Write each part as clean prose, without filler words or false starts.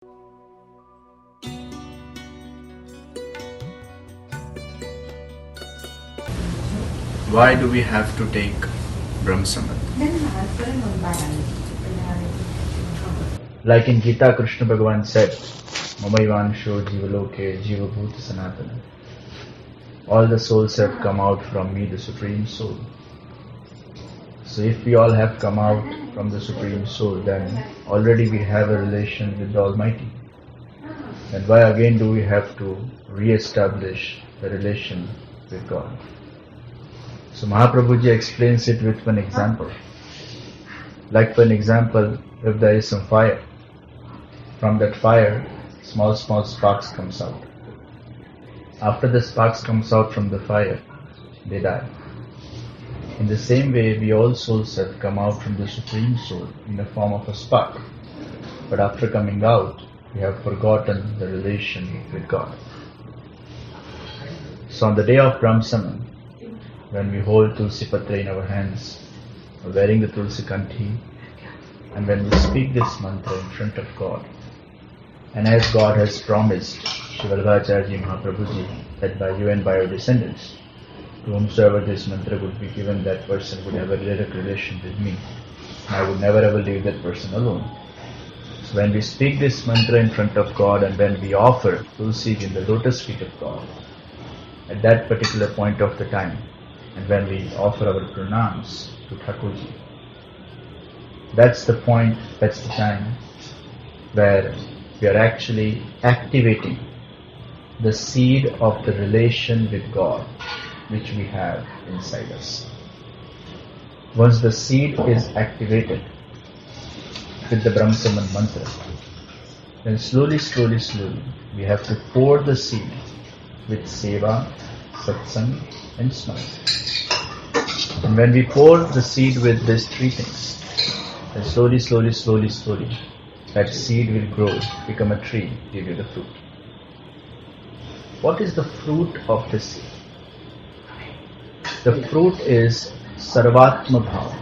Why do we have to take Brahmasamad? Like in Gita, Krishna Bhagavan said, Mamaivansho Jivaloke Jivabhuta Sanatana. All the souls have come out from me, the Supreme Soul. So if we all have come out from the Supreme Soul, then already we have a relation with the Almighty. Then why again do we have to re-establish the relation with God? So Mahaprabhuji explains it with one example. Like for an example, if there is some fire, from that fire, small sparks comes out. After the sparks comes out from the fire, they die. In the same way, we all souls have come out from the Supreme Soul in the form of a spark. But after coming out, we have forgotten the relation with God. So on the day of Brahmasamad, when we hold Tulsi Patra in our hands, wearing the Tulsi Kanthi, and when we speak this mantra in front of God, and as God has promised Sri Vallabhacharya Mahaprabhuji that by you and by your descendants, to whomsoever this mantra would be given, that person would have a direct relation with me. And I would never ever leave that person alone. So when we speak this mantra in front of God and when we offer Tulsi in the lotus feet of God, at that particular point of the time, and when we offer our pranams to Thakurji, that's the point, that's the time where we are actually activating the seed of the relation with God which we have inside us. Once the seed is activated with the Brahmasamad mantra, then slowly we have to pour the seed with seva, satsang and smart. And when we pour the seed with these three things, then slowly, that seed will grow, become a tree, give you the fruit. What is the fruit of this seed? The fruit is Sarvatma Bhava.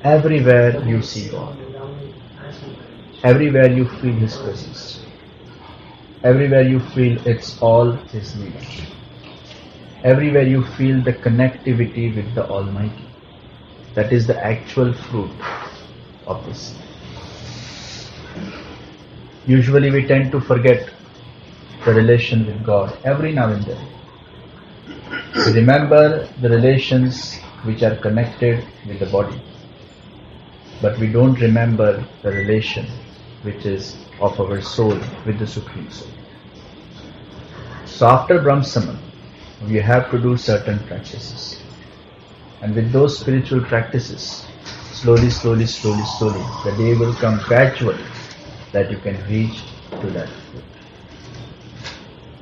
Everywhere you see God. Everywhere you feel His presence. Everywhere you feel it's all His leela. Everywhere you feel the connectivity with the Almighty. That is the actual fruit of this. Usually we tend to forget the relation with God every now and then. We remember the relations which are connected with the body, but we don't remember the relation which is of our soul with the Supreme Soul. So after Brahmasamad, we have to do certain practices. And with those spiritual practices, slowly, the day will come gradually that you can reach to that fruit.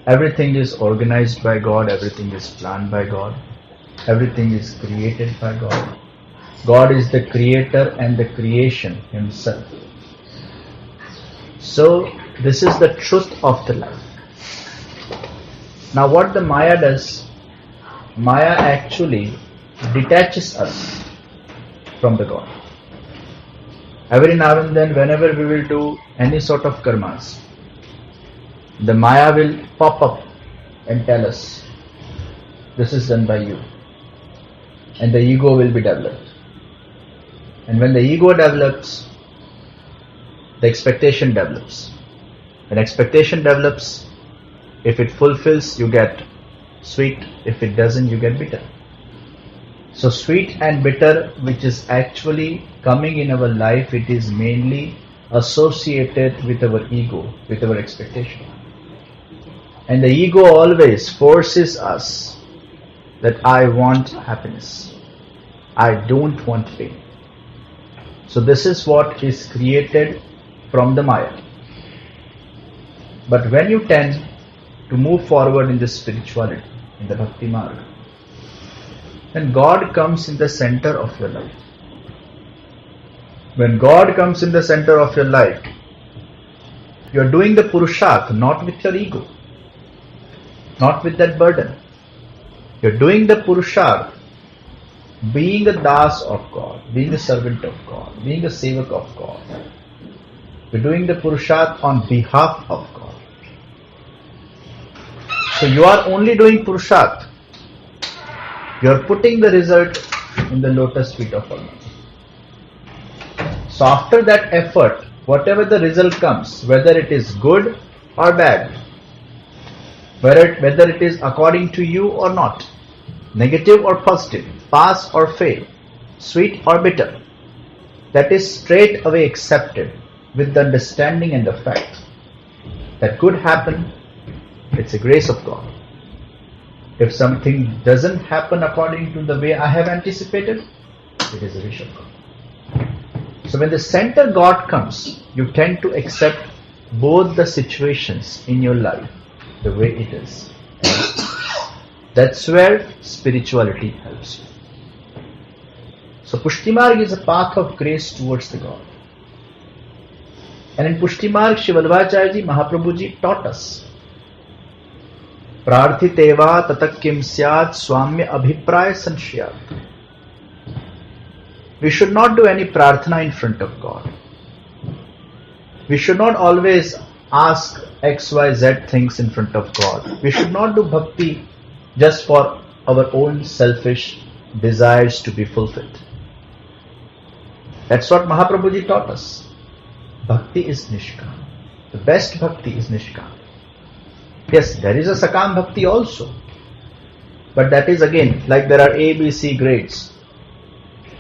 Everything is organized by God, everything is planned by God, everything is created by God. God is the creator and the creation Himself. So, this is the truth of the life. Now what the Maya does, Maya actually detaches us from the God. Every now and then, whenever we will do any sort of karmas, the Maya will pop up and tell us, this is done by you. And the ego will be developed. And when the ego develops, the expectation develops. When expectation develops, if it fulfills, you get sweet. If it doesn't, you get bitter. So sweet and bitter, which is actually coming in our life, it is mainly associated with our ego, with our expectation. And the ego always forces us that I want happiness. I don't want pain. So this is what is created from the Maya. But when you tend to move forward in the spirituality, in the Bhakti Marga, then God comes in the center of your life. When God comes in the center of your life, you are doing the Purusharth not with your ego, not with that burden. You are doing the Purusharth being a Das of God, being a servant of God, being a Sevak of God. You're doing the Purusharth on behalf of God. So you are only doing Purusharth. You are putting the result in the lotus feet of Almighty. So after that effort, whatever the result comes, whether it is good or bad, whether it is according to you or not, negative or positive, pass or fail, sweet or bitter, that is straight away accepted with the understanding and the fact that good happen, it's a grace of God. If something doesn't happen according to the way I have anticipated, it is a wish of God. So when the center God comes, you tend to accept both the situations in your life the way it is. That's where spirituality helps you. So Pushtimarg is a path of grace towards the God. And in Pushtimarg, Sri Vallabhacharya Ji, Mahaprabhu Ji taught us, Prarthiteva tatakim syat swamya abhipraya sanshayat. We should not do any prarthana in front of God. We should not always ask X, Y, Z things in front of God. We should not do bhakti just for our own selfish desires to be fulfilled. That's what Mahaprabhu Ji taught us. Bhakti is nishkam. The best bhakti is nishkam. Yes, there is a sakam bhakti also. But that is again, like there are A, B, C grades.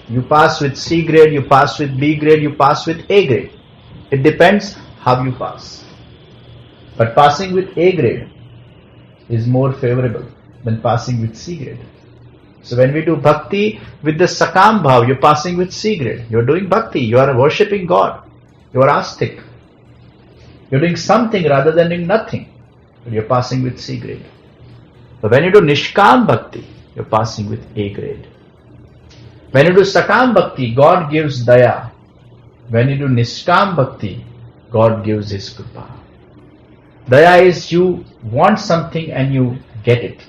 You pass with C grade, you pass with B grade, you pass with A grade. It depends how you pass. But passing with A grade is more favorable than passing with C grade. So when we do bhakti with the sakam bhav, you're passing with C grade. You're doing bhakti, you are worshipping God. You are astik. You're doing something rather than doing nothing. But you're passing with C grade. But when you do nishkam bhakti, you're passing with A grade. When you do sakam bhakti, God gives daya. When you do nishkam bhakti, God gives His kripa. Daya is you want something and you get it.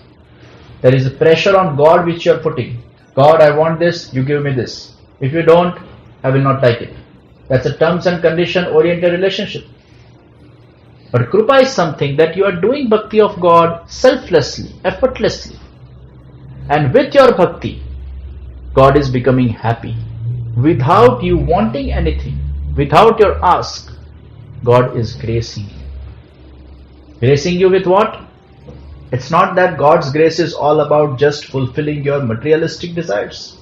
There is a pressure on God which you are putting. God, I want this, you give me this. If you don't, I will not like it. That's a terms and condition oriented relationship. But kripa is something that you are doing bhakti of God selflessly, effortlessly. And with your bhakti, God is becoming happy. Without you wanting anything, without your ask, God is gracing you. Gracing you with what? It's not that God's grace is all about just fulfilling your materialistic desires.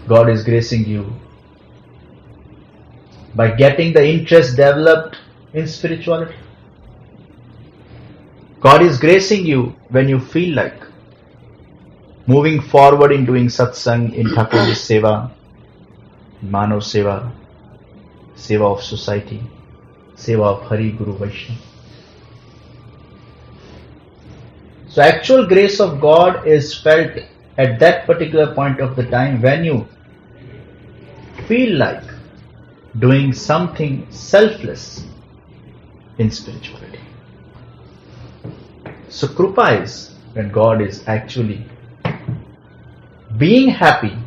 God is gracing you by getting the interest developed in spirituality. God is gracing you when you feel like moving forward in doing satsang, in Thakur's seva, Manav seva, seva of society, seva of Hari, Guru, Vaishnava. So actual grace of God is felt at that particular point of the time when you feel like doing something selfless in spirituality. So Krupa is when God is actually being happy,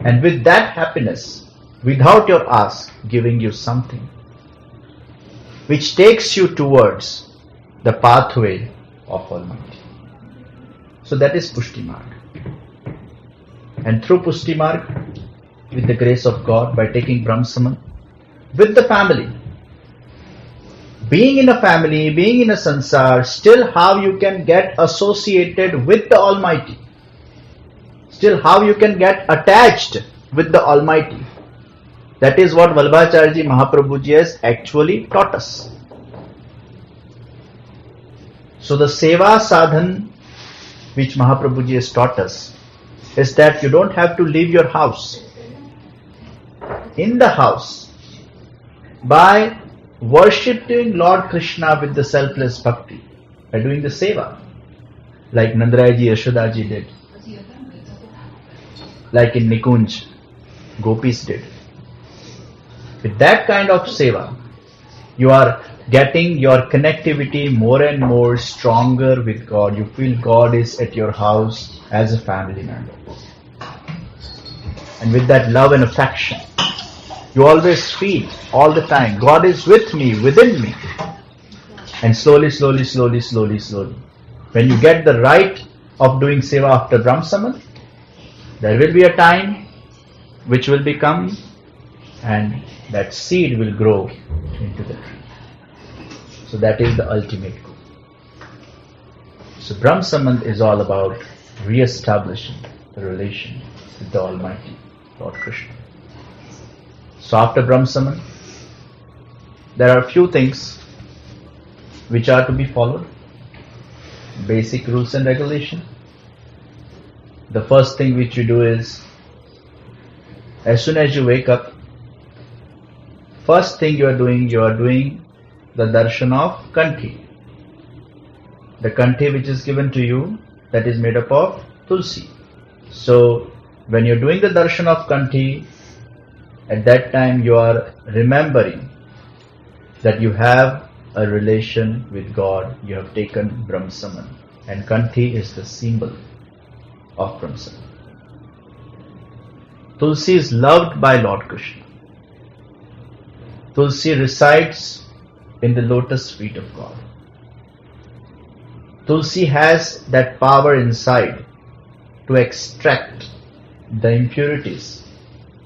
and with that happiness, without your ask, giving you something which takes you towards the pathway of Almighty. So that is Pushtimarg. And through Pushtimarg, with the grace of God, by taking Brahmasaman, with the family, being in a family, being in a sansar, still how you can get associated with the Almighty. Still how you can get attached with the Almighty. That is what Vallabhacharya Ji Mahaprabhu Ji has actually taught us. So the seva sadhan which Mahaprabhu Ji has taught us is that you don't have to leave your house. In the house, by worshipping Lord Krishna with the selfless bhakti, by doing the seva, like Nandaraj Ji, Yashoda Ji did, like in Nikunj, Gopis did. With that kind of seva, you are getting your connectivity more and more stronger with God. You feel God is at your house as a family member. And with that love and affection, You always feel all the time, God is with me, within me. And slowly, when you get the right of doing seva after Brahm Samad, there will be a time which will become, and that seed will grow into the tree. So that is the ultimate goal. So Brahm Samad is all about re-establishing the relation with the Almighty Lord Krishna. So after Brahm Samad, there are a few things which are to be followed. Basic rules and regulation. The first thing which you do is, as soon as you wake up, first thing you are doing the darshan of Kanthi. The Kanthi which is given to you, that is made up of Tulsi. So when you're doing the darshan of Kanthi, at that time you are remembering that you have a relation with God. You have taken Brahm Samad, and Kanthi is the symbol of Brahm Samad. Tulsi is loved by Lord Krishna. Tulsi resides in the lotus feet of God. Tulsi has that power inside to extract the impurities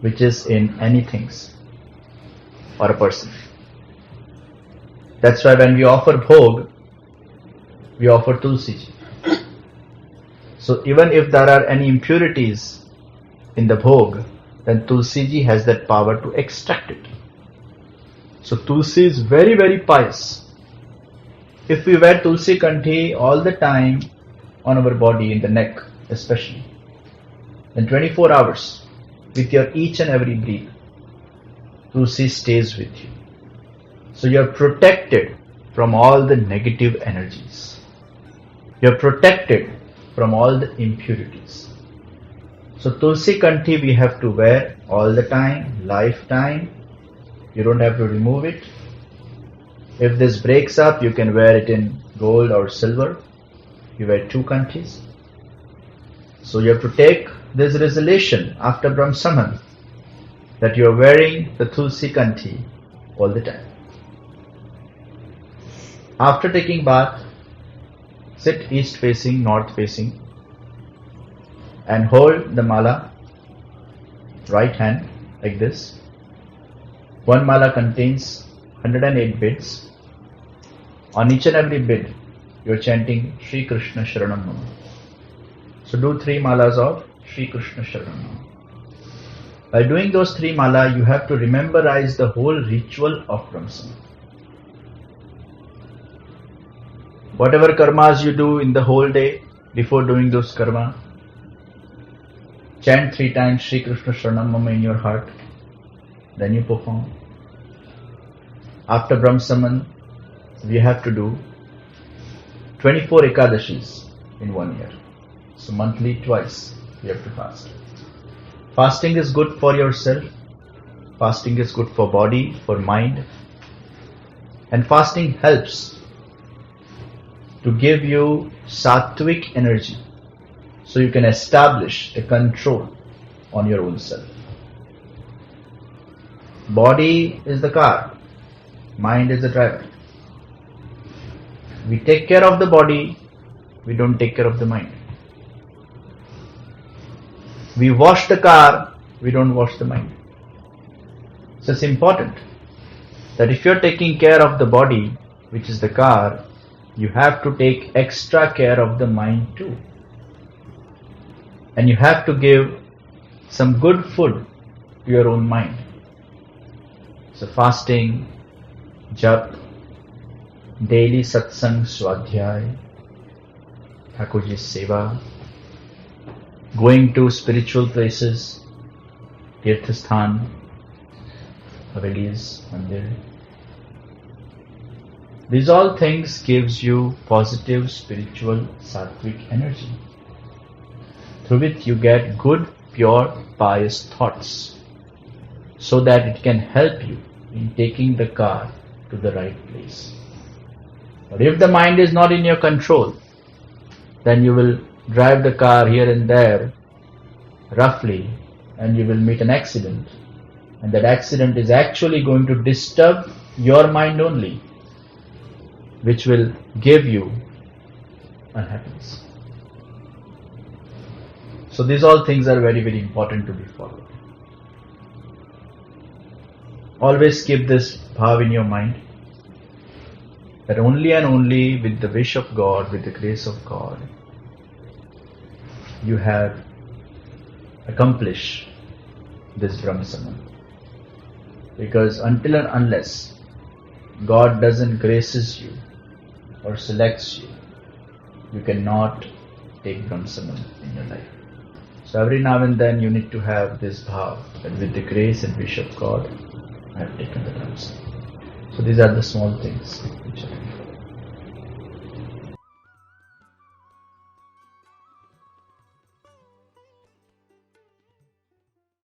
which is in anything or a person. That's why when we offer bhog, we offer Tulsi ji. So even if there are any impurities in the bhog, then Tulsi ji has that power to extract it. So Tulsi is very, very pious. If we wear Tulsi Kanthi all the time on our body, in the neck especially, then 24 hours with your each and every breath, Tulsi stays with you. So you are protected from all the negative energies. You are protected from all the impurities. So Tulsi Kanthi we have to wear all the time, lifetime. You don't have to remove it. If this breaks up, you can wear it in gold or silver. You wear 2 Kanthis. So you have to take this resolution after Brahm Samad that you are wearing the Tulsi Kanthi all the time. After taking bath, sit east facing, north facing, and hold the mala, right hand like this. One mala contains 108 beads. On each and every bead, you are chanting Shri Krishna Sharanam Mama. So do 3 malas of Shri Krishna Sharanam Mama. By doing those 3 mala, you have to rememberize the whole ritual of Brahm Samad. Whatever karmas you do in the whole day, before doing those karma, chant 3 times Shri Krishna Sharanam Mama in your heart. Then you perform. After Brahm Samad, we have to do 24 Ekadashis in 1 year. So monthly twice we have to fast. Fasting is good for yourself. Fasting is good for body, for mind. And fasting helps to give you sattvic energy so you can establish a control on your own self. Body is the car, mind is the driver. We take care of the body, we don't take care of the mind. We wash the car, we don't wash the mind. So it's important that if you're taking care of the body, which is the car, you have to take extra care of the mind too. And you have to give some good food to your own mind. So fasting, jap, daily satsang, swadhyay, Thakurji's seva, going to spiritual places, Tirthasthan, Havelis, Mandir. These all things gives you positive spiritual sattvic energy, through which you get good, pure, pious thoughts, so that it can help you in taking the car to the right place. But if the mind is not in your control, then you will drive the car here and there roughly and you will meet an accident And that accident is actually going to disturb your mind only, which will give you unhappiness. So these all things are very, very important to be followed. Always keep this bhav in your mind, that only and only with the wish of God, with the grace of God, you have accomplished this Brahma Samman. Because until and unless God doesn't graces you or selects you, you cannot take Brahma Samman in your life. So every now and then you need to have this bhav, that with the grace and wish of God, I have taken the Brahma Samman. So these are the small things which are